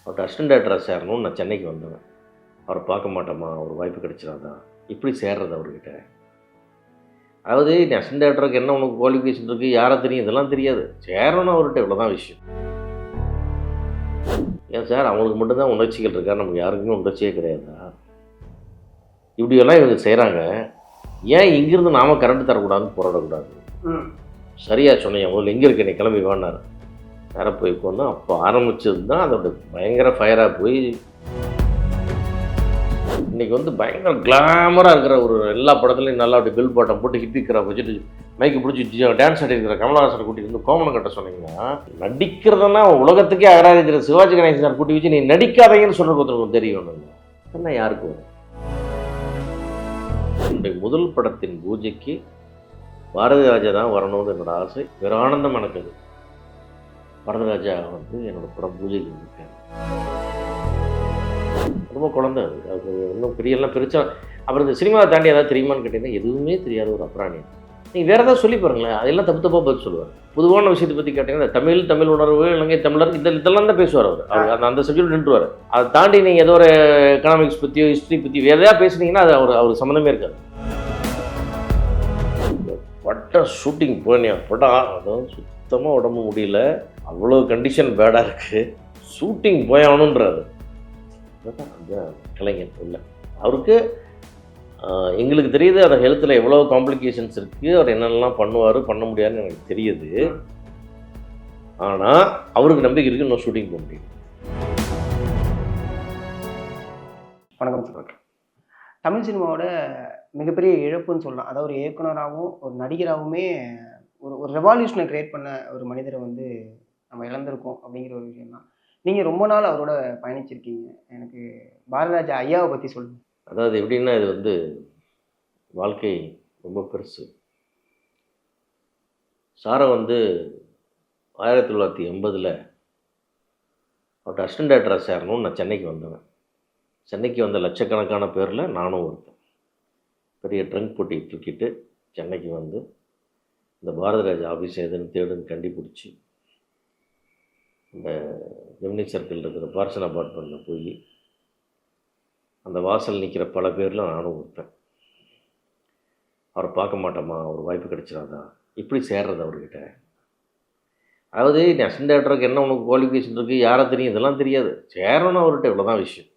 அவர்கிட்ட அசிஸ்டன்ட் டேரக்டராக சேரணும்னு நான் சென்னைக்கு வந்தேன். அவரை பார்க்க மாட்டோமா, ஒரு வாய்ப்பு கிடைச்சிடாதா, இப்படி சேர்றது அவர்கிட்ட. அதாவது நீ அசிஸ்டன்ட் டேரக்டருக்கு என்ன உனக்கு குவாலிஃபிகேஷன் இருக்குது, யாரை தெரியும், இதெல்லாம் தெரியாது. சேரணும் அவர்கிட்ட, இவ்வளோதான் விஷயம். ஏன் சார் அவங்களுக்கு மட்டும்தான் உணர்ச்சிகள் இருக்கா, நமக்கு யாருக்குமே உணர்ச்சியே கிடையாதா? இப்படியெல்லாம் இவங்க செய்கிறாங்க. ஏன் இங்கேருந்து நாம் கரண்ட் தரக்கூடாதுன்னு போராடக்கூடாது? சரியா சொன்னீங்க. முதல்ல எங்கே இருக்க நீ கிளம்பி வானார். நேராக போய் உட்காந்து அப்போ ஆரம்பித்தது தான் அதோட பயங்கர ஃபயராக போய் இன்றைக்கி வந்து பயங்கர கிளாமராக இருக்கிற ஒரு எல்லா படத்துலையும் நல்லா அப்படி பில் பாட்டம் போட்டு ஹிப்பிக்கிற வச்சுட்டு மைக்கு பிடிச்சி டான்ஸ் ஆடிக்கிற கமலஹாசனை கூட்டிகிட்டு வந்து கோமணம் கட்ட சொன்னீங்கன்னா, நடிக்கிறதுனா உலகத்துக்கே அகராதிக்கிற சிவாஜி கணேசன் சார் கூட்டி வச்சு நீ நடிக்காதீங்கன்னு சொல்கிறது ஒருத்தருக்கு தெரியும். என்ன யாருக்கு வரும்? என்னுடைய முதல் படத்தின் பூஜைக்கு பாரதி ராஜா தான் வரணும்னு என்னோட ஆசை. வேறு ஆனந்தம் எனக்கு அது. பாரதி ராஜா வந்து என்னோட படம் பூஜைக்கு வந்திருக்காரு. ரொம்ப குழந்தை அது இன்னும் பெரியெல்லாம் பெருசா. அப்புறம் இந்த சினிமாவை தாண்டி ஏதாவது தெரியுமான்னு கேட்டீங்கன்னா எதுவுமே தெரியாத ஒரு அப்ராணி. நீங்கள் வேறு ஏதாவது சொல்லி பாருங்களேன், அதெல்லாம் தப்பு தப்பாக பதில் சொல்லுவார். பொதுவான விஷயத்தை பற்றி கேட்டிங்கன்னா தமிழ் உணர்வு, இலங்கை தமிழர் இதெல்லாம் தான் பேசுவார் அவர். அந்த சப்ஜெக்ட் நின்றுவார். அதை தாண்டி நீங்கள் ஏதோ ஒரு எக்கனாமிக்ஸ் பற்றியோ ஹிஸ்ட்ரி பற்றி வேறு எதாவது பேசுனீங்கன்னா அது அவர் சம்மந்தமே இருக்காது. பட்ட ஷூட்டிங் போனியா படம் அதுவும் சுத்தமாக உடம்பு முடியல, அவ்வளோ கண்டிஷன் பேடாக இருக்குது. ஷூட்டிங் போயாகணுன்றாரு. அந்த கலைஞர் இல்லை அவருக்கு. எங்களுக்கு தெரியுது அந்த ஹெல்த்தில் எவ்வளோ காம்ப்ளிகேஷன்ஸ் இருக்குது, அவர் என்னென்னலாம் பண்ணுவார் பண்ண முடியாதுன்னு எனக்கு தெரியுது. ஆனால் அவருக்கு நம்பிக்கை இருக்குது இன்னும் ஷூட்டிங் போக முடியும். வணக்கம் சார். தமிழ் சினிமாவோட மிகப்பெரிய இழப்புன்னு சொல்லலாம். அதாவது ஒரு இயக்குனராகவும் ஒரு நடிகராகவுமே ஒரு ரெவல்யூஷனை கிரியேட் பண்ண ஒரு மனிதரை வந்து நம்ம இழந்திருக்கோம் அப்படிங்கிற ஒரு விஷயம் தான். நீங்கள் ரொம்ப நாள் அவரோட பயணிச்சிருக்கீங்க. எனக்கு பாரதிராஜா ஐயாவை பற்றி சொல்லுங்கள். அதாவது எப்படின்னா இது வந்து வாழ்க்கை ரொம்ப பெருசு. சாரை வந்து 1980 அவர்கிட்ட அசிஸ்டன்ட் டேரக்டராக சேரணும்னு நான் சென்னைக்கு வந்தேன். சென்னைக்கு வந்த லட்சக்கணக்கான பேரில் நானும் ஒருத்தன். பெரிய ட்ரங்க் போட்டி தூக்கிட்டு சென்னைக்கு வந்து இந்த பாரதிராஜா ஆஃபீஸ் எதுன்னு தேடுன்னு கண்டுபிடிச்சி இந்த ஜெமினி சர்க்கிள் இருக்கிற பார்சன் அப்பார்ட்மெண்ட்டில் போய் அந்த வாசல் நிற்கிற பல பேரில் நானும் ஒருத்தன். அவரை பார்க்க மாட்டோமா, ஒரு வாய்ப்பு கிடைச்சிடாதா, இப்படி சேர்றது அவர்கிட்ட. அதாவது நீ அசிஸ்டன்ட் டேரக்டருக்கு என்ன உனக்கு குவாலிஃபிகேஷன் இருக்குது, யாரை தெரியும், இதெல்லாம் தெரியாது. சேரணும் அவர்கிட்ட, இவ்வளோதான் விஷயம்.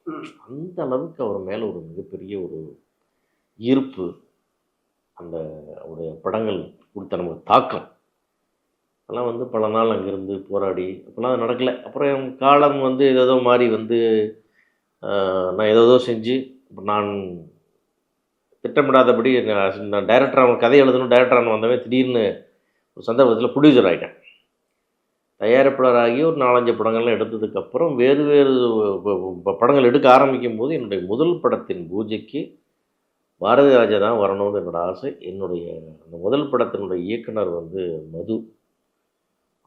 அந்த அளவுக்கு அவர் மேலே ஒரு மிகப்பெரிய ஒரு ஈர்ப்பு, அந்த அவருடைய படங்கள் கொடுத்த நமக்கு தாக்கம் அதெல்லாம் வந்து பல நாள் அங்கேருந்து போராடி அப்போலாம் அது நடக்கலை. அப்புறம் காலம் வந்து ஏதோ மாதிரி வந்து நான் ஏதோ செஞ்சு நான் திட்டமிடாதபடி நான் டைரக்டர் அவன் கதை எழுதணும் டைரக்டரான வந்தவன் திடீர்னு ஒரு சந்தர்ப்பத்தில் ப்ரொடியூசர் ஆகிட்டேன். தயாரிப்பாளராகி ஒரு 4-5 படங்கள்லாம் எடுத்ததுக்கப்புறம் வேறு படங்கள் எடுக்க ஆரம்பிக்கும் போது என்னுடைய முதல் படத்தின் பூஜைக்கு பாரதி ராஜா தான் வரணும்னு என்னோடய ஆசை. என்னுடைய அந்த முதல் படத்தினுடைய இயக்குனர் வந்து மது.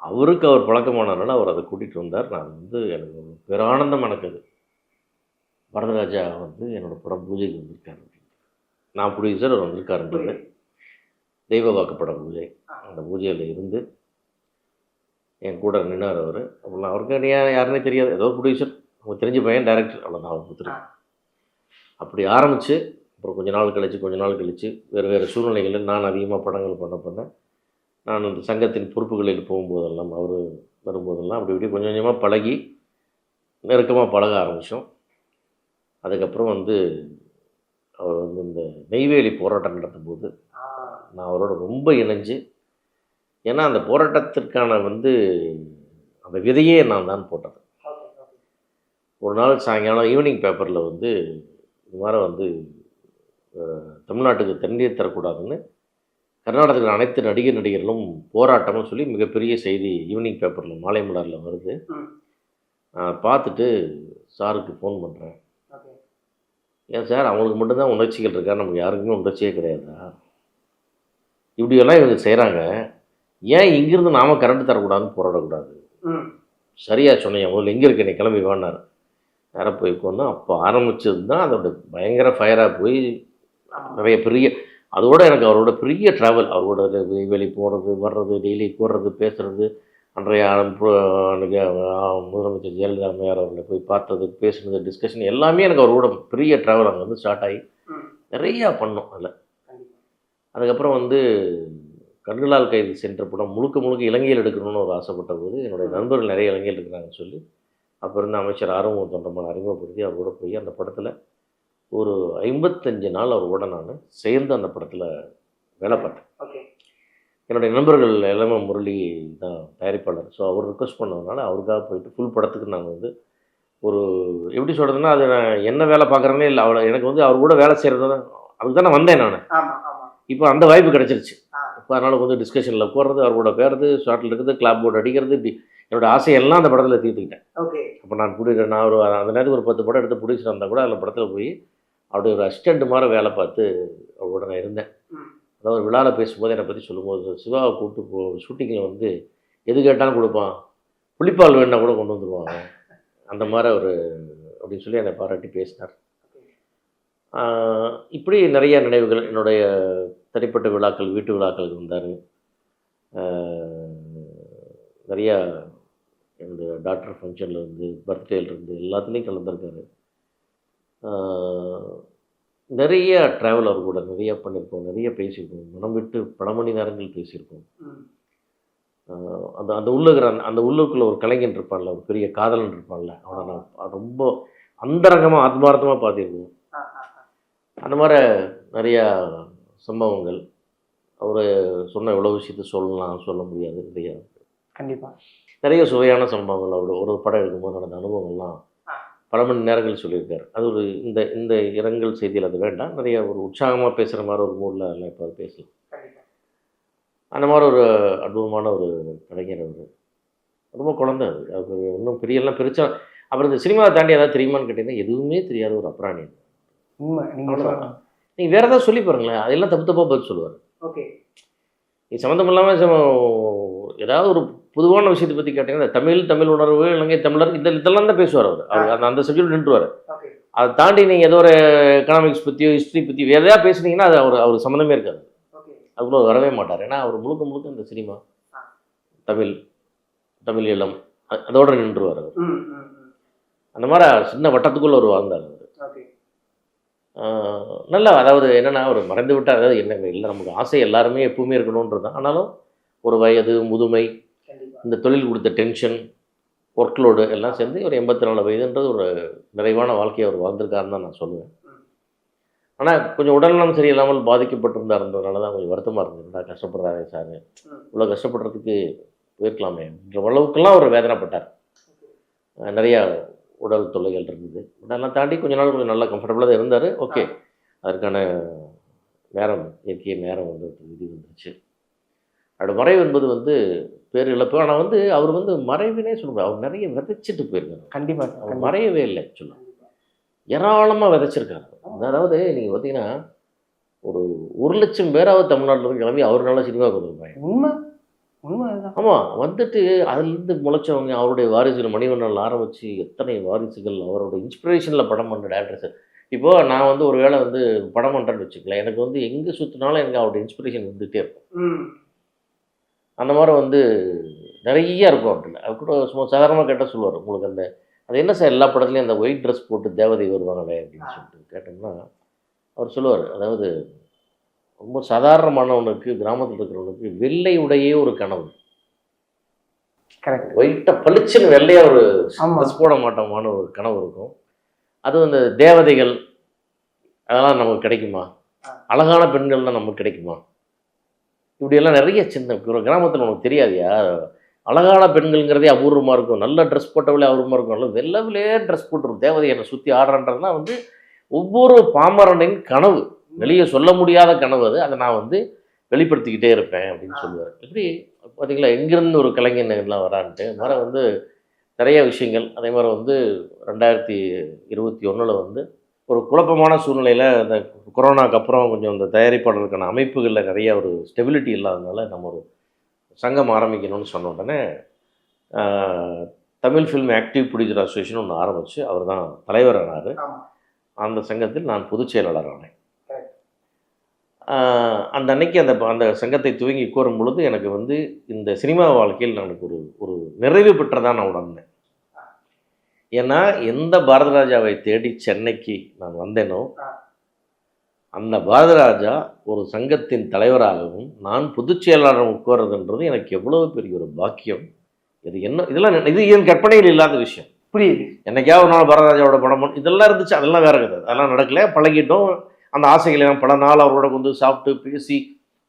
அவருக்கு அவர் பழக்கமானதுனால அவர் அதை கூட்டிகிட்டு வந்தார். நான் வந்து எனக்கு வேறு ஆனந்தம் எனக்கு அது. பாரதிராஜா வந்து என்னோடய படம் பூஜைக்கு வந்திருக்காரு அப்படின்னு. நான் ப்ரொடியூசர், அவர் வந்திருக்காருன்றது தெய்வ வாக்குப்பட பூஜை. அந்த பூஜையில் இருந்து என் கூட நின்னார் அவர். அப்படிலாம் அவருக்கு யாருன்னே தெரியாது, ஏதோ ப்ரொடியூசர், அவங்க தெரிஞ்ச பையன் டைரக்டர், அவ்வளோதான் அவர் கொடுத்துருக்கேன். அப்படி ஆரம்பித்து அப்புறம் கொஞ்ச நாள் கழித்து வேறு சூழ்நிலைகளில் நான் அதிகமாக படங்கள் பண்ண நான் அந்த சங்கத்தின் பொறுப்புகளில் போகும்போதெல்லாம் அவர் வரும்போதெல்லாம் அப்படி இப்படி கொஞ்சம் கொஞ்சமாக பழகி நெருக்கமாக பழக ஆரம்பித்தோம். அதுக்கப்புறம் வந்து அவர் வந்து இந்த நெய்வேலி போராட்டம் நடத்தும்போது நான் அவரோட ரொம்ப இணைஞ்சு, ஏன்னா அந்த போராட்டத்திற்கான வந்து அந்த விதையே நான் தான் போட்டது. ஒரு நாள் சாயங்காலம் ஈவினிங் பேப்பரில் வந்து இது மாதிரி வந்து தமிழ்நாட்டுக்கு தண்ணீர் தரக்கூடாதுன்னு கர்நாடகத்தில் அனைத்து நடிகர்களும் போராட்டம்னு சொல்லி மிகப்பெரிய செய்தி ஈவினிங் பேப்பரில் மாலை மலரில் வருது. நான் பார்த்துட்டு சாருக்கு ஃபோன் பண்ணுறேன். ஏன் சார் அவங்களுக்கு மட்டும்தான் உணர்ச்சிகள் இருக்கா, நமக்கு யாருக்குமே உணர்ச்சியே கிடையாதா? இப்படியெல்லாம் இவங்க செய்கிறாங்க. ஏன் இங்கேருந்து நாம் கரண்ட் தரக்கூடாதுன்னு போராடக்கூடாது? சரியா சொன்னீங்க. முதல்ல எங்கே இருக்க நீ கிளம்பி வானார். நேராக போய் உட்காந்து அப்போ ஆரம்பித்தது தான் அதோட பயங்கர ஃபயராக போய் நிறைய பெரிய, அதோடு எனக்கு அவரோட பெரிய ட்ராவல், அவரோட வெளி போகிறது வர்றது, டெய்லி கூடுறது பேசுகிறது, அன்றைய அன்றைக்கு முதலமைச்சர் ஜெயலலிதா அம்மையார் அவர்களை போய் பார்த்தது, பேசுனது, டிஸ்கஷன் எல்லாமே எனக்கு அவர் கூட பெரிய ட்ராவல் அங்கே வந்து ஸ்டார்ட் ஆகி நிறையா பண்ணோம் அதில். அதுக்கப்புறம் வந்து கண்களால் கைது சென்ற படம் முழுக்க முழுக்க இலங்கையில் எடுக்கணும்னு ஒரு ஆசைப்பட்ட போது என்னுடைய நண்பர்கள் நிறைய இலங்கையில் இருக்கிறாங்கன்னு சொல்லி அப்போ இருந்த அமைச்சர் ஆறுமுக தொண்டமான் அறிமுகப்படுத்தி அவர் கூட போய் அந்த படத்தில் ஒரு 55 நாள் அவர் கூட நான் சேர்ந்து அந்த படத்தில் வேலை பார்த்தேன். என்னுடைய நண்பர்கள் எல்லாமே முரளி தான் தயாரிப்பாளர். ஸோ அவர் ரிக்வஸ்ட் பண்ணதுனால அவருக்காக போயிட்டு ஃபுல் படத்துக்கு நான் வந்து ஒரு எப்படி சொல்கிறதுன்னா, அது நான் என்ன வேலை பார்க்குறேனே இல்லை, அவ்வளோ எனக்கு வந்து அவர் கூட வேலை செய்கிறது தான், அதுக்கு தான் நான் வந்தேன் நான். இப்போ அந்த வாய்ப்பு கிடச்சிருச்சு. இப்போ அதனால் வந்து டிஸ்கஷனில் போடுறது, அவர் கூட பேருது, ஷார்ட்டில் இருக்குது, கிளாப் போர்டு அடிக்கிறது, இப்படி என்னோடய ஆசையெல்லாம் அந்த படத்தில் தீர்த்துக்கிட்டேன். அப்போ நான் ஒரு அந்த நேரத்துக்கு ஒரு 10 படம் எடுத்து பிடிச்சிட்டு வந்தால் கூட அதில் படத்தில் போய் அப்படி ஒரு அசிஸ்டண்ட் மாதிரி வேலை பார்த்து அவரோட நான் இருந்தேன். அதாவது ஒரு விழாவில் பேசும்போது என்னை பற்றி சொல்லும்போது, சிவாவை கூப்பிட்டு ஷூட்டிங்கில் வந்து எது கேட்டாலும் கொடுப்பான், புளிப்பால் வேணா கூட கொண்டு வந்துடுவாங்க, அந்த மாதிரி ஒரு அப்படின்னு சொல்லி என்னை பாராட்டி பேசினார். இப்படி நிறைய நினைவுகள். என்னுடைய தனிப்பட்ட விழாக்கள், வீட்டு விழாக்களுக்கு வந்தார். நிறையா என்னுடைய டாக்டர் ஃபங்க்ஷன்லேருந்து, பர்த்டேலேருந்து எல்லாத்துலேயும் கலந்துருக்காரு. நிறைய ட்ராவல் அவர் கூட நிறையா பண்ணியிருக்கோம், நிறைய பேசியிருக்கோம், மனம் விட்டு பல மணி நேரங்கள் பேசியிருக்கோம். அந்த அந்த உள்ளுக்கிற அந்த உள்ளுக்குள்ளே ஒரு கலைஞன் இருப்பான்ல, ஒரு பெரிய காதலன் இருப்பான்ல, அவனை நான் ரொம்ப அந்தரங்கமாக ஆத்மார்த்தமாக பார்த்திருக்கோம். அந்த மாதிரி நிறையா சம்பவங்கள். அவர் சொன்ன எவ்வளோ விஷயத்த சொல்லலாம், சொல்ல முடியாது. நிறையா கண்டிப்பாக நிறைய சுவையான சம்பவங்கள். அவர் ஒரு படம் எடுக்கும்போது நடந்த அனுபவங்கள்லாம் பல மணி நேரங்கள் சொல்லியிருக்காரு. அது ஒரு இந்த இந்த இரங்கல் செய்தியில் அது வேண்டாம், நிறைய ஒரு உற்சாகமாக பேசுகிற மாதிரி ஒரு மூடில் எல்லாம் இப்போ அது பேசலாம். அந்த மாதிரி ஒரு அற்புதமான ஒரு கலைஞர் அவர். ரொம்ப குழந்தை அது, அவர் இன்னும் பெரியெல்லாம் பெருசா. அப்புறம் இந்த சினிமாவை தாண்டி ஏதாவது தெரியுமான்னு கேட்டிங்கன்னா எதுவுமே தெரியாத ஒரு அப்ராணி. உண்மை. நீங்கள் வேறு ஏதாவது சொல்லி பாருங்களேன், அதெல்லாம் தப்பு தப்பாக பதில் சொல்லுவார். நீ சம்மந்தம் இல்லாமல் ஏதாவது ஒரு பொதுவான விஷயத்தை பற்றி கேட்டிங்கன்னா தமிழ் உணர்வு, இலங்கை தமிழர், இதெல்லாம் தான் பேசுவார் அவர். அவர் அந்த சப்ஜெக்ட் நின்றுவார். அதை தாண்டி நீங்கள் ஏதோ ஒரு எக்கனாமிக்ஸ் பற்றியோ ஹிஸ்ட்ரி பற்றியோ எதாவது பேசுனீங்கன்னா அது அவர் சம்மந்தமே இருக்காது, அதுக்குள்ளே வரவே மாட்டார். ஏன்னா அவர் முழுக்க முழுக்க இந்த சினிமா, தமிழ் இளம் அதோட நின்றுவார் அவர். அந்த மாதிரி சின்ன வட்டத்துக்குள்ளே அவர் வாழ்ந்தார் அவர். நல்லா, அதாவது என்னென்னா ஒரு மறைந்து விட்டால், அதாவது என்ன இல்லை, நமக்கு ஆசை எல்லாருமே எப்பவுமே இருக்கணுன்றது தான். ஆனாலும் ஒரு வயது, முதுமை, இந்த தொழில் கொடுத்த டென்ஷன், ஒர்க்லோடு எல்லாம் சேர்ந்து ஒரு 84 வயதுன்றது ஒரு நிறைவான வாழ்க்கையை அவர் வாழ்ந்திருக்காருன்னு தான் நான் சொல்லுவேன். ஆனால் கொஞ்சம் உடல்நலம் சரியில்லாமல் பாதிக்கப்பட்டிருந்தாருன்றதுனால தான் கொஞ்சம் வருத்தமாக இருந்தது. கஷ்டப்படுறாரு சார், இவ்வளோ கஷ்டப்படுறதுக்கு போயிருக்கலாமே என்ற அளவுக்குலாம் அவர் வேதனைப்பட்டார். நிறையா உடல் தொல்லைகள் இருந்தது. அதெல்லாம் தாண்டி கொஞ்ச நாள் கொஞ்சம் நல்லா கம்ஃபர்டபுளாக தான் இருந்தார். ஓகே, அதற்கான நேரம், இயற்கை நேரம் வந்து விதி வந்துருச்சு. அவரோட மறைவு என்பது வந்து பேரிழப்பு. ஆனால் வந்து அவர் வந்து மறைவினே சொல்லுவார், அவர் நிறைய விதைச்சிட்டு போயிருக்காரு. கண்டிப்பாக அவர் மறையவே இல்லை, சொல்லுவாங்க ஏராளமாக விதைச்சிருக்காரு. அதாவது நீங்கள் பார்த்தீங்கன்னா ஒரு 1,00,000 பேராவது தமிழ்நாட்டில் இருந்து கிளம்பி அவர் நல்லா சினிமாவுக்கு வந்துருப்பாங்க. உண்மை. ஆமாம், வந்துட்டு அதுலேருந்து முளைச்சவங்க, அவருடைய வாரிசுகள் மணிவண்ணன் ஆரம்பித்து எத்தனை வாரிசுகள், அவரோட இன்ஸ்பிரேஷனில் படம் பண்ணுற டேரக்டர்ஸ். இப்போது நான் வந்து ஒரு வேளை வந்து படம் பண்ணுறேன்னு வச்சுக்கல, எனக்கு வந்து எங்கே சுற்றினாலும் எனக்கு அவருடைய இன்ஸ்பிரேஷன் வந்துகிட்டே இருக்கும். அந்த மாதிரி வந்து நிறைய இருக்கும் அப்படின்னா. அது கூட சும்மா சாதாரணமாக கேட்டால் சொல்லுவார், உங்களுக்கு அந்த அது என்ன சார் எல்லா படத்துலையும் அந்த ஒயிட் ட்ரெஸ் போட்டு தேவதை வருவாங்களே அப்படின்னு சொல்லிட்டு கேட்டோம்னா அவர் சொல்லுவார், அதாவது ரொம்ப சாதாரணமானவனுக்கு, கிராமத்தில் இருக்கிறவனுக்கு வெள்ளை உடையே ஒரு கனவு. ஒயிட்டை பளிச்சுன்னு வெள்ளையாக ஒரு ட்ரெஸ் போட மாட்டோமான ஒரு கனவு இருக்கும். அதுவும் இந்த தேவதைகள் அதெல்லாம் நமக்கு கிடைக்குமா, அழகான பெண்கள்லாம் நமக்கு கிடைக்குமா, இப்படியெல்லாம் நிறைய சின்ன கிராமத்தில் உனக்கு தெரியாதியா, அழகான பெண்கள்ங்கிறதே அபூர்வமாக இருக்கும், நல்ல ட்ரெஸ் போட்டவளே அபூர்வமாக இருக்கும், நல்ல வெள்ளவிலே ட்ரெஸ் போட்டுரும் தேவதை என்னை சுற்றி ஆடுறன்றதுலாம் வந்து ஒவ்வொரு பாமரனின் கனவு, வெளியே சொல்ல முடியாத கனவு அது. அதை நான் வந்து வெளிப்படுத்திக்கிட்டே இருப்பேன் அப்படின்னு சொல்லுவார். எப்படி பார்த்தீங்களா, எங்கேருந்து ஒரு கலைஞர்லாம் வரான்ட்டு. அது மாதிரி வந்து நிறைய விஷயங்கள். அதே மாதிரி வந்து 2021 வந்து ஒரு குழப்பமான சூழ்நிலையில் அந்த கொரோனாக்கு அப்புறம் கொஞ்சம் இந்த தயாரிப்பாளருக்கான அமைப்புகளில் நிறைய ஒரு ஸ்டெபிலிட்டி இல்லாததுனால நம்ம ஒரு சங்கம் ஆரம்பிக்கணும்னு சொன்ன உடனே Tamil film active producer association ஒன்று ஆரம்பித்து அவர் தான் தலைவர் ஆனார். அந்த சங்கத்தில் நான் பொதுச் செயலாளர் ஆனேன். அந்த அன்னைக்கு அந்த அந்த சங்கத்தை துவங்கி கோரும் பொழுது எனக்கு வந்து இந்த சினிமா வாழ்க்கையில் எனக்கு ஒரு ஒரு நிறைவு பெற்றதான் நான் உணர்ந்தேன். ஏன்னா எந்த பாரதிராஜாவை தேடி சென்னைக்கு நான் வந்தேனோ அந்த பாரதிராஜா ஒரு சங்கத்தின் தலைவராகவும் நான் பொதுச் செயலாளர் உட்கார்றதுன்றது எனக்கு எவ்வளவு பெரிய ஒரு பாக்கியம். இது என்ன இதெல்லாம் இது என் கற்பனையில் இல்லாத விஷயம். புரியுது. என்னைக்காவது ஒரு நாள் பாரதிராஜாவோட படம் இதெல்லாம் இருந்துச்சு, அதெல்லாம் வேற கதை. அதெல்லாம் நடக்கல, பழகிட்டோம். அந்த ஆசைகளை நான் பல நாள் அவரோட வந்து சாப்பிட்டு பேசி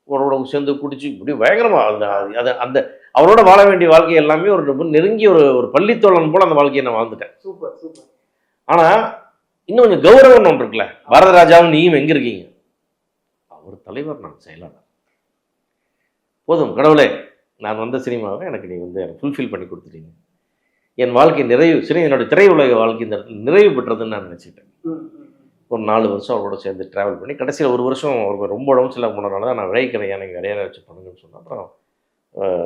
அவரோட சேர்ந்து குடிச்சு இப்படி பயங்கரமா அந்த அந்த அவரோட வாழ வேண்டிய வாழ்க்கை எல்லாமே ஒரு ரொம்ப நெருங்கிய ஒரு ஒரு பள்ளித்தோழன் போல அந்த வாழ்க்கையை நான் வாழ்ந்துட்டேன். Super super. ஆனால் இன்னும் கொஞ்சம் கௌரவம் ஒன்று இருக்குல்ல, பாரதிராஜாவும் நீயும் எங்கே இருக்கீங்க? அவர் தலைவர், நான் செயலாளர். போதும் கடவுளே, நான் வந்த சினிமாவை எனக்கு நீ வந்து எனக்கு ஃபுல்ஃபில் பண்ணி கொடுத்துட்டீங்க. என் வாழ்க்கை நிறைவு என்னுடைய திரையுலக வாழ்க்கை இந்த இடத்துல நிறைவு பெற்றதுன்னு நான் நினச்சிட்டேன். ஒரு 4 வருஷம் அவரோட சேர்ந்து ட்ராவல் பண்ணி கடைசியில் 1 வருஷம் அவருக்கு ரொம்ப உடம்பு சரியில்லாம போனதுனால தான் நான் விளைக்கிறேன், எனக்கு நிறைய வச்சு பண்ணுங்கன்னு சொன்னேன். அப்புறம்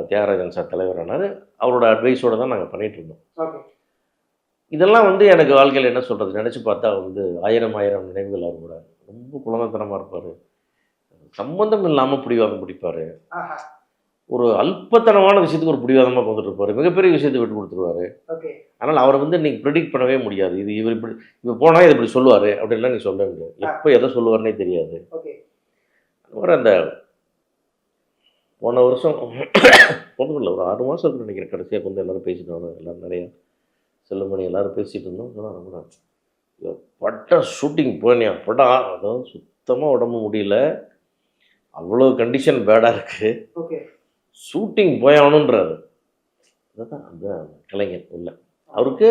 தியாகராஜன் சார் தலைவரானார். அவரோட அட்வைஸோடு தான் நாங்கள் பண்ணிகிட்டு இருந்தோம். இதெல்லாம் வந்து எனக்கு வாழ்க்கையில் என்ன சொல்கிறது, நினச்சி பார்த்தா வந்து ஆயிரம் நினைவுகள். அவர் கூட ரொம்ப குழந்தைத்தனமாக இருப்பார், சம்பந்தம் இல்லாமல் பிடிவாதம் பிடிப்பார், ஒரு அல்பத்தனமான விஷயத்துக்கு ஒரு பிடிவாதமாக கொண்டுட்டு இருப்பார், மிகப்பெரிய விஷயத்தை விட்டு கொடுத்துருவார். அதனால் அவரை வந்து நீங்கள் ப்ரெடிக்ட் பண்ணவே முடியாது. இவர் இப்படி இப்போ போனால் இது இப்படி சொல்லுவார் அப்படின்லாம் நீங்கள் சொல்ல முடியாது. எப்போ எதை சொல்லுவார்னே தெரியாது. அப்புறம் அந்த போன வருஷம் ஒன்றும் இல்லை, ஒரு 6 மாதம் இருக்கு நினைக்கிறேன். கடைசியாக வந்து எல்லோரும் பேசிட்டு வந்தோம், எல்லோரும் நிறையா செல்லுமணி எல்லோரும் பேசிகிட்டு இருந்தோம். சொன்னால் ரொம்ப பட்ட ஷூட்டிங் போனியா படம், அதாவது சுத்தமாக உடம்பு முடியல, அவ்வளோ கண்டிஷன் பேடாக இருக்குது, ஷூட்டிங் போயாகணுன்றாரு. அதுதான் அந்த கலைஞர் இல்லை அவருக்கு.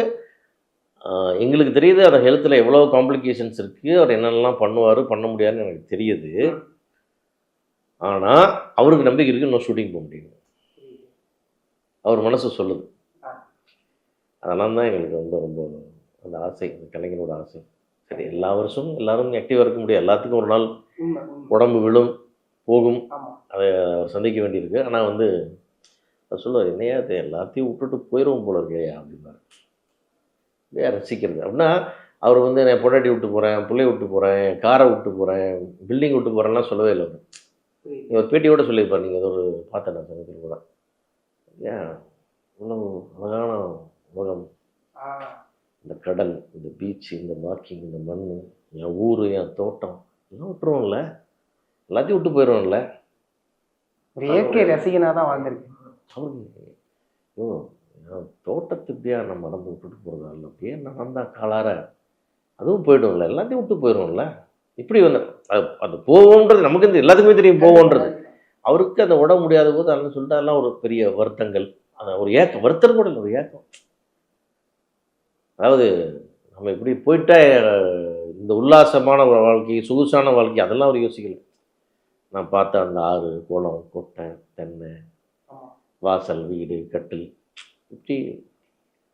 எங்களுக்கு தெரியுது அந்த ஹெல்த்தில் எவ்வளோ காம்ப்ளிகேஷன்ஸ் இருக்குது, அவர் என்னென்னலாம் பண்ணுவார் பண்ண முடியாதுன்னு எனக்கு தெரியுது. ஆனால் அவருக்கு நம்பிக்கை இருக்குது, இன்னும் ஷூட்டிங் போக முடியும், அவர் மனசு சொல்லுது. அதெல்லாம் தான் எங்களுக்கு வந்து ரொம்ப அந்த ஆசை, அந்த கலைஞரோட ஆசை. சரி, எல்லா வருஷமும் எல்லோரும் ஆக்டிவாக இருக்க முடியாது, எல்லாத்துக்கும் ஒரு நாள் உடம்பு விழும் போகும், அதை சந்திக்க வேண்டியிருக்கு. ஆனால் வந்து அது சொல்லுவார், என்னையா அது எல்லாத்தையும் விட்டுட்டு போயிடுவோம் போல இருக்கையா அப்படின்னாரு. இல்லையா ரசிக்கிறது அப்படின்னா அவர் வந்து நான் பொண்டாட்டி விட்டு போகிறேன், பிள்ளைய விட்டு போகிறேன், காரை விட்டு போகிறேன், பில்டிங் விட்டு போகிறேன்லாம் சொல்லவே இல்லை. அவர் ஒரு பேட்டியோடு சொல்லியிருப்பார், நீங்கள் ஏதோ ஒரு பார்த்தேன் நான் சமயத்தில் கூட. ஏன் இவ்வளோ அழகான உலகம், இந்த கடல், இந்த பீச்சு, இந்த வாக்கிங், இந்த மண், என் ஊர், என் தோட்டம் எல்லாம் விட்டுருவோம்ல, எல்லாத்தையும் விட்டு போயிடுவோம்ல. ஒரு இயற்கை ரசிகனாக தான் வாழ்ந்துருக்கு அவருக்கு. ஓ, தோட்டத்துக்கிட்டே நம்ம நடந்து விட்டுட்டு போகிறதா இல்லை, அப்படியே நடந்தா காலார அதுவும் போய்டுவோம்ல, எல்லாத்தையும் விட்டு போயிடுவோம்ல. இப்படி வந்து அது போவோன்றது நமக்கு இந்த எல்லாத்துக்குமே தெரியும் போவோன்றது. அவருக்கு அந்த உடம்பு முடியாத போது அதெல்லாம் சொல்லிட்டு அதெல்லாம் ஒரு பெரிய வருத்தங்கள், அந்த ஒரு ஏக்கம், வருத்தம் கூட இல்லை, ஒரு ஏக்கம். அதாவது நம்ம இப்படி போயிட்டா இந்த உல்லாசமான ஒரு வாழ்க்கை, சொகுசான வாழ்க்கை அதெல்லாம் அவர் யோசிக்கல. நான் பார்த்த அந்த ஆறு, குளம், கொட்டை, தென்னை, வாசல், வீடு, கட்டில், இப்படி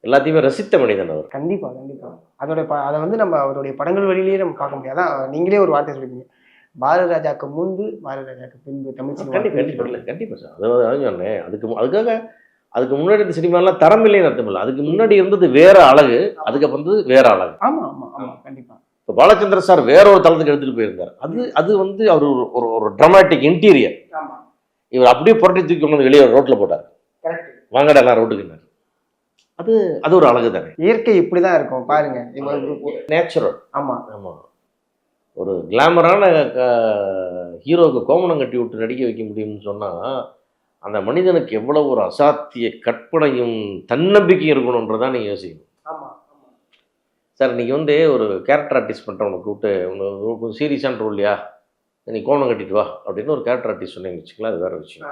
எல்லாத்தையுமே ரசித்த மனிதன் அவர். கண்டிப்பாக கண்டிப்பாக. அதை வந்து நம்ம அவருடைய படங்கள் வழியிலேயே நம்ம பார்க்க முடியாது. நீங்களே ஒரு வார்த்தை சொல்லிருக்கீங்க, பாரதிராஜாக்கு முன்பு பாரதிராஜாக்கு பின்பு தமிழ் சினிமா. கண்டிப்பாக சார். அதாவது சொன்னேன், அதுக்காக அதுக்கு முன்னாடி இந்த சினிமாலாம் தரம் இல்லைன்னு அர்த்தம் இல்லை. அதுக்கு முன்னாடி இருந்தது வேற அழகு, அதுக்கப்புறம் வந்து வேற அழகு. ஆமாம் ஆமாம் ஆமாம் கண்டிப்பாக. இப்போ பாலச்சந்திர சார் வேற ஒரு தளத்துக்கு எடுத்துகிட்டு போயிருந்தார். அது வந்து அவர் ஒரு ஒரு ட்ராமாட்டிக் இன்டீரியர். இவர் அப்படியே புரட்டி தூக்கி கொண்டு வந்து வெளியே ரோட்டில் போட்டார், வாங்கடா எல்லாம் ரோட்டுக்குன்னார். அது ஒரு அழகு தானே. இயற்கை இப்படி தான் இருக்கும் பாருங்க, நேச்சுரல். ஆமாம் ஆமாம். ஒரு கிளாமரான ஹீரோவுக்கு கோமணம் கட்டி விட்டு நடிக்க வைக்க முடியும்னு சொன்னால் அந்த மனிதனுக்கு எவ்வளோ ஒரு அசாத்திய கற்பனையும் தன்னம்பிக்கையும் இருக்கணுன்றதான் நீங்கள் யோசிக்கணும். சார் இன்றைக்கி வந்து ஒரு கேரக்டர் ஆர்டிஸ்ட் பண்ணுறவனை கூப்பிட்டு உனக்கு சீரியஸான ரோல் இல்லையா, நீ கோமணம் கட்டிட்டு வா அப்படின்னு ஒரு கேரக்டர் ஆர்டிஸ்ட் சொன்னீங்கன்னு வச்சுக்கலாம், அது வேறு விஷயம்.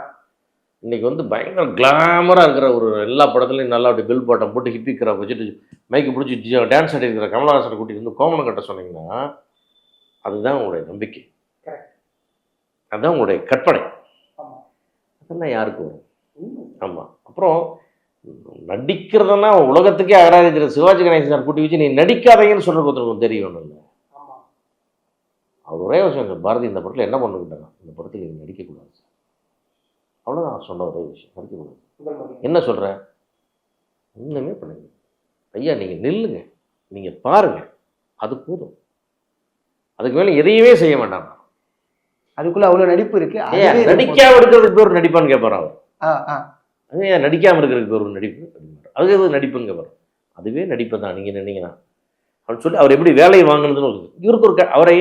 இன்றைக்கி வந்து பயங்கர கிளாமராக இருக்கிற ஒரு எல்லா படத்துலையும் நல்லா அப்படி பில் பாட்டம் போட்டு ஹிப்பிக்கிற வச்சுட்டு மைக்கு பிடிச்சி டான்ஸ் ஆடிருக்கிற கமலஹாசனை கூட்டிகிட்டு வந்து கோமணம் கட்ட சொன்னீங்கன்னா அதுதான் உங்களுடைய நம்பிக்கை, அதுதான் உங்களுடைய கற்பனை. அதெல்லாம் யாருக்கு வரும்? ஆமாம். அப்புறம் நடிக்கிறதுனா உலகத்துக்கே அகராதிக்கிற சிவாஜி கணேசன் சார் கூட்டி வச்சு நீ நடிக்காதீங்கன்னு சொல்கிற ஒருத்தருக்கு தெரியணும் இல்லை. அவர் ஒரே விஷயம், பாரதி இந்த படத்தில் என்ன பண்ணிக்கிட்டாங்க, இந்த படத்தில் நீங்கள் நடிக்கக்கூடாது, அவ்வளோதான் சொன்ன ஒரே விஷயம், நடிக்கக்கூடாது. என்ன சொல்கிற, ஒன்றுமே பண்ணுங்க ஐயா, நீங்கள் நில்லுங்க, நீங்கள் பாருங்கள், அது போதும், அதுக்கு மேலே எதையுமே செய்ய வேண்டாம். அதுக்குள்ள அவ்வளவு நடிப்பு இருக்கு. ஏன் அதுவே ரொம்ப நடிக்காம இருக்கிறதுக்கு பேர் நடிப்பான்னு கேட்பாரு அவர். ஆ, ஆ. அது ஏன் நடிக்காம இருக்கிறதுக்கு பேர் ஒரு நடிப்பு அப்படிம்பாரு. அது எது நடிப்புன்னு கேட்பாரு. அதுவே நடிப்பு தான் நீங்க நின்னீங்கன்னா அப்படின்னு சொல்லி அவர் எப்படி வேலையை வாங்கினதுன்னு இவருக்கு ஒரு அவரை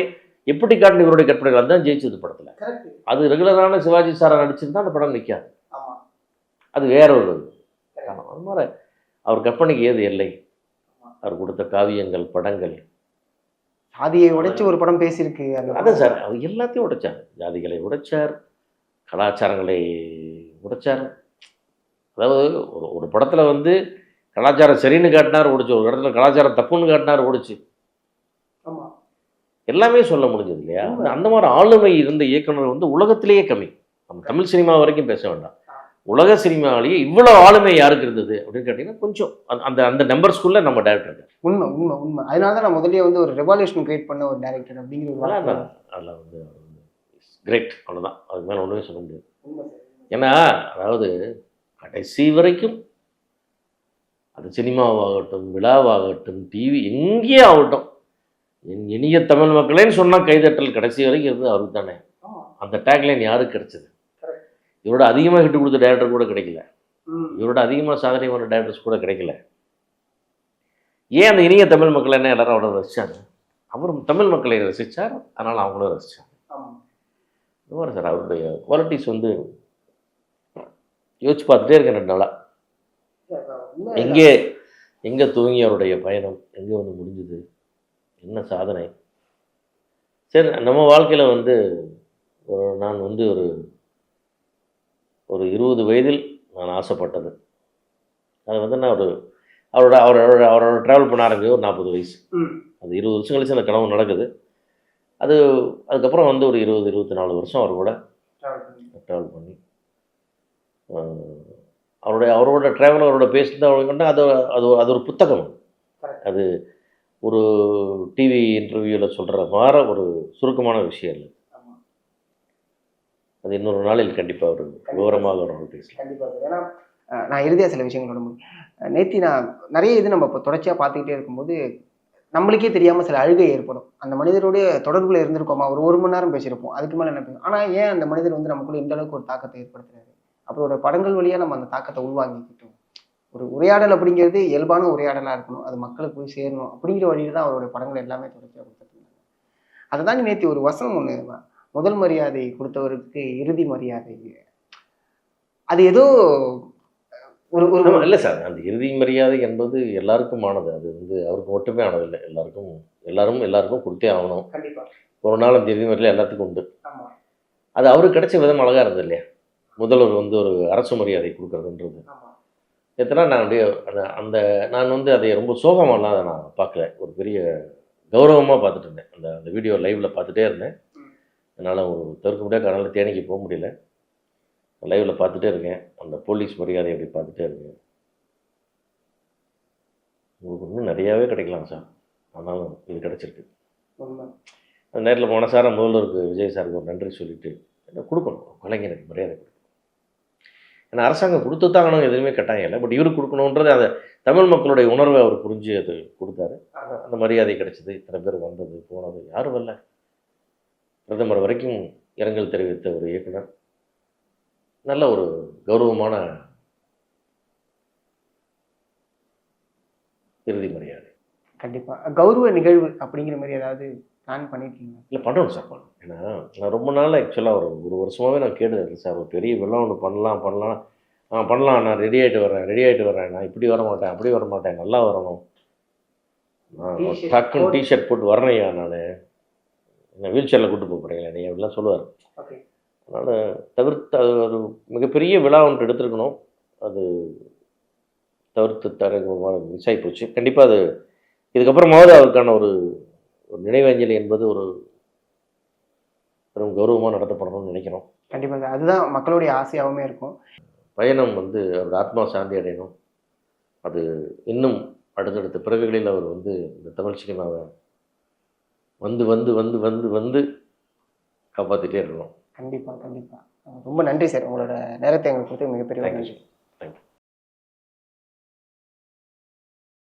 எப்படி காட்டின இவருடைய கற்பனைகள் அதுதான் ஜெயிச்சது படத்துல. கரெக்ட். அது ரெகுலரான சிவாஜி சாரா நடிச்சிருந்தா அந்த படம் நிற்காது. ஆமா. அது வேற ஒரு காரணம். அது மாதிரி அவர் கற்பனைக்கு ஏது எல்லை? அவர் கொடுத்த காவியங்கள், படங்கள். சாதியை உடைச்சு ஒரு படம் பேசியிருக்கு. அதான் சார் அவர் எல்லாத்தையும் உடைச்சார். ஜாதிகளை உடைச்சார், கலாச்சாரங்களை உடைச்சார். அதாவது ஒரு ஒரு படத்தில் வந்து கலாச்சாரம் சரின்னு காட்டினார் ஓடிச்சு, ஒரு இடத்துல கலாச்சாரம் தப்புன்னு காட்டினார் ஓடிச்சு. ஆமா. எல்லாமே சொல்ல முடிஞ்சது இல்லையா? அந்த மாதிரி ஆளுமை இருந்த இயக்குனர் வந்து உலகத்திலேயே கம்மி. நம்ம தமிழ் சினிமா வரைக்கும் பேச வேண்டாம். உலக சினிமாவிலேயே இவ்வளோ ஆளுமை யாருக்கு இருந்தது அப்படின்னு கேட்டிங்கன்னா கொஞ்சம் அந்த அந்த நம்பர்ஸ்குள்ளே நம்ம டேரக்டர். உண்மை உண்மை உண்மை. அதனால தான் நான் முதல்லயே வந்து ஒரு ரெவல்யூஷன் கிரியேட் பண்ண ஒரு டைரக்டர் அப்படிங்கிற ஒரு வார்த்தை. அதில் வந்து கிரேட், அவ்வளோதான். அதுக்கு மேலே ஒன்றுமே சொல்ல முடியாது. உண்மை சார். ஏன்னா அதாவது கடைசி வரைக்கும் அது சினிமாவாகட்டும், விழாவாகட்டும், டிவி எங்கேயே ஆகட்டும், என் இனிய தமிழ் மக்களேன்னு சொன்னால் கைதட்டல் கடைசி வரைக்கும் இருந்தது அவருக்கு தானே. அந்த டேக்லைன் யாருக்கு கிடைச்சது? இவரோட அதிகமாக ஹிட் கொடுத்த டைரக்டர் கூட கிடைக்கல. இவரோட அதிகமாக சாதனை பண்ண டைரக்டர்ஸ் கூட கிடைக்கல. ஏன் அந்த இனிய தமிழ் மக்கள் என்ன எல்லாரும் அவரை ரசித்தாங்க? அவரும் தமிழ் மக்களை ரசித்தார், அதனால் அவங்களும் ரசித்தாங்க. இந்த மாதிரி சார் அவருடைய குவாலிட்டிஸ் வந்து யோசிச்சு பார்த்துட்டே இருக்கேன் 2 நாளாக. எங்கே துவங்கி அவருடைய பயணம் எங்கே வந்து முடிஞ்சுது, என்ன சாதனை. சரி, நம்ம வாழ்க்கையில் வந்து நான் வந்து ஒரு 20 வயதில் நான் ஆசைப்பட்டது அது வந்து நான் அவரோட ட்ராவல் பண்ண ஆரம்பிச்சு ஒரு 40 வயசு. அது 20 வருஷம் கழிச்சு அந்த கனவு நடக்குது. அதுக்கப்புறம் வந்து ஒரு 20-24 வருஷம் அவர் கூட ட்ராவல் பண்ணி அவரோட ட்ராவல் அவரோட பேசிட்டு அவங்கள்ட்ட அது ஒரு புத்தகம். அது ஒரு டிவி இன்டர்வியூவில் சொல்கிற மாதிரி ஒரு சுருக்கமான விஷயம் இல்லை. அது இன்னொரு நாளில் கண்டிப்பாக ஒரு விவரமாக ஒரு பேசலாம். கண்டிப்பாக. ஏன்னா நான் இறுதியாக சில விஷயங்களோட நேத்தி நான் நிறைய இது நம்ம இப்போ தொடர்ச்சியாக பார்த்துக்கிட்டே இருக்கும்போது நம்மளுக்கே தெரியாமல் சில அழுகை ஏற்படும். அந்த மனிதருடைய தொடர்பில் இருந்திருக்கோமா, ஒரு மணி நேரம் பேசியிருப்போம், அதுக்கு மேலே என்ன பேசும். ஆனால் ஏன் அந்த மனிதர் வந்து நமக்குள்ள இந்த அளவுக்கு ஒரு தாக்கத்தை ஏற்படுத்துறாரு, அப்புறம் படங்கள் வழியாக நம்ம அந்த தாக்கத்தை உள்வாங்கிக்கிட்டோம். ஒரு உரையாடல் அப்படிங்கிறது இயல்பான உரையாடலாக இருக்கணும், அது மக்களுக்கு போய் சேரணும் அப்படிங்கிற வழியில் தான் அவருடைய படங்கள் எல்லாமே தொடர்ச்சியாக கொடுத்துருந்தாங்க. அதை தான் நேற்று ஒரு வசனம் ஒன்று, முதல் மரியாதை கொடுத்தவருக்கு இறுதி மரியாதை, அது ஏதோ ஒரு இல்லை சார். அந்த இறுதி மரியாதை என்பது எல்லாருக்கும் ஆனது. அது வந்து அவருக்கு மட்டுமே ஆனதில்லை, எல்லாருக்கும் கொடுத்தே ஆகணும். ஒரு நாள் அந்த இறுதி மரியாதை எல்லாத்துக்கும் உண்டு. அது அவருக்கு கிடைச்ச விதம் அழகாக இருந்தது இல்லையா? முதல்வர் வந்து ஒரு அரசு மரியாதை கொடுக்குறதுன்றது எத்தனை நான் அப்படியே நான் வந்து அதை ரொம்ப சோகமாலாம் அதை நான் பார்க்கல, ஒரு பெரிய கௌரவமாக பார்த்துட்டு இருந்தேன். அந்த வீடியோ லைவில் பார்த்துட்டே இருந்தேன். என்னால் ஒரு தவிர்க்க முடியாத காரணம் தேனிக்கு போக முடியல. லைவில் பார்த்துட்டே இருக்கேன். அந்த போலீஸ் மரியாதை அப்படி பார்த்துட்டே இருக்கேன். உங்களுக்கு இன்னும் நிறையாவே கிடைக்கலாம் சார், ஆனாலும் இது கிடச்சிருக்கு. அந்த நேரத்தில் மனசார முதல்வருக்கு விஜய் சாருக்கு ஒரு நன்றி சொல்லிட்டு என்ன கொடுக்கணும், கலைஞருக்கு மரியாதை கொடுக்கணும். ஏன்னா அரசாங்கம் கொடுத்து தாங்கணும், எதுவுமே கட்டாயம் இல்லை. பட் இவருக்கு கொடுக்கணுன்றது அந்த தமிழ் மக்களுடைய உணர்வை அவர் புரிஞ்சு அது கொடுத்தாரு. அந்த மரியாதை கிடைச்சிது. இத்தனை பேர் வந்தது போனது யாரும் வரல. பிரதமர் வரைக்கும் இரங்கல் தெரிவித்த ஒரு இயக்குனர், நல்ல ஒரு கௌரவமான இறுதி மரியாதை. கண்டிப்பாக கௌரவ நிகழ்வு அப்படிங்கிற மாதிரி ஏதாவது பிளான் பண்ணியிருக்கீங்க? இல்லை, பண்ணணும் சார், பண்ணணும். ஏன்னா நான் ரொம்ப நாள் ஆக்சுவலாக ஒரு வருஷமாகவே நான் கேட்டுருக்கேன் சார், ஒரு பெரிய விழா ஒன்று பண்ணலாம், நான் ரெடி ஆகிட்டு வரேன், நான் இப்படி வர மாட்டேன், அப்படி வர மாட்டேன், நல்லா வரணும், டக்குன்னு டிஷர்ட் போட்டு வரணையா, நான் என்ன வீல் சேரில் கூப்பிட்டு போக போகிறீங்களா நீ அப்படிலாம் சொல்லுவார். அதனால் தவிர்த்து அது ஒரு மிகப்பெரிய விழா ஒன்று எடுத்துருக்கணும். அது தவிர்த்து மிஸ் ஆகி போச்சு. கண்டிப்பாக அது இதுக்கப்புறமாவது அவருக்கான ஒரு நினைவஞ்சலி என்பது ஒரு பெரும் கௌரவமாக நடத்தப்படணும்னு நினைக்கிறோம். கண்டிப்பாக அதுதான் மக்களுடைய ஆசையாகவுமே இருக்கும். பயணம் வந்து அவரோட ஆத்மா சாந்தி அடையணும். அது இன்னும் அடுத்தடுத்த பிறவிகளில் அவர் வந்து இந்த தமிழ் சினிமாவை வந்து வந்து வந்து வந்து வந்து காப்பாற்றிட்டே இருக்கணும். கண்டிப்பாக. ரொம்ப நன்றி சார், உங்களோட நேரத்தை எங்களுக்கு கொடுத்து மிகப்பெரிய நன்றி.